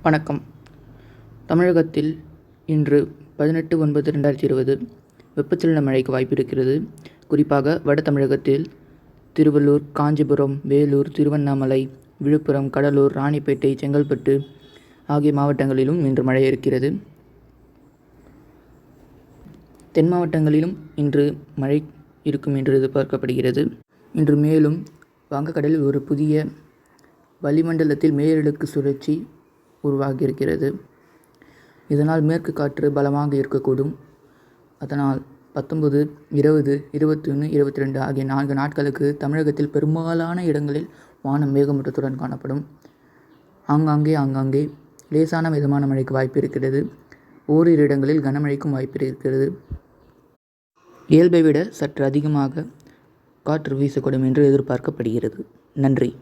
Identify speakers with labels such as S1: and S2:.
S1: வணக்கம். தமிழகத்தில் இன்று 18/9/2020 வெப்பச்சலன மழைக்கு வாய்ப்பு இருக்கிறது. குறிப்பாக வட தமிழகத்தில் திருவள்ளூர், காஞ்சிபுரம், வேலூர், திருவண்ணாமலை, விழுப்புரம், கடலூர், ராணிப்பேட்டை, செங்கல்பட்டு ஆகிய மாவட்டங்களிலும் இன்று மழை இருக்கிறது. தென் மாவட்டங்களிலும் இன்று மழை இருக்கும் என்று எதிர்பார்க்கப்படுகிறது. இன்று மேலும் வங்கக்கடலில் ஒரு புதிய வளிமண்டலத்தில் மேலடுக்கு சுழற்சி உருவாகியிருக்கிறது. இதனால் மேற்கு காற்று பலமாக இருக்கக்கூடும். அதனால் 19, 20, 21, 22 ஆகிய 4 நாட்களுக்கு தமிழகத்தில் பெரும்பாலான இடங்களில் வானம் மேகமூட்டத்துடன் காணப்படும். ஆங்காங்கே லேசான மிதமான மழைக்கு வாய்ப்பு இருக்கிறது. ஓரிரு இடங்களில் கனமழைக்கும் வாய்ப்பு இருக்கிறது. இயல்பை விட சற்று அதிகமாக காற்று வீசக்கூடும் என்று எதிர்பார்க்கப்படுகிறது. நன்றி.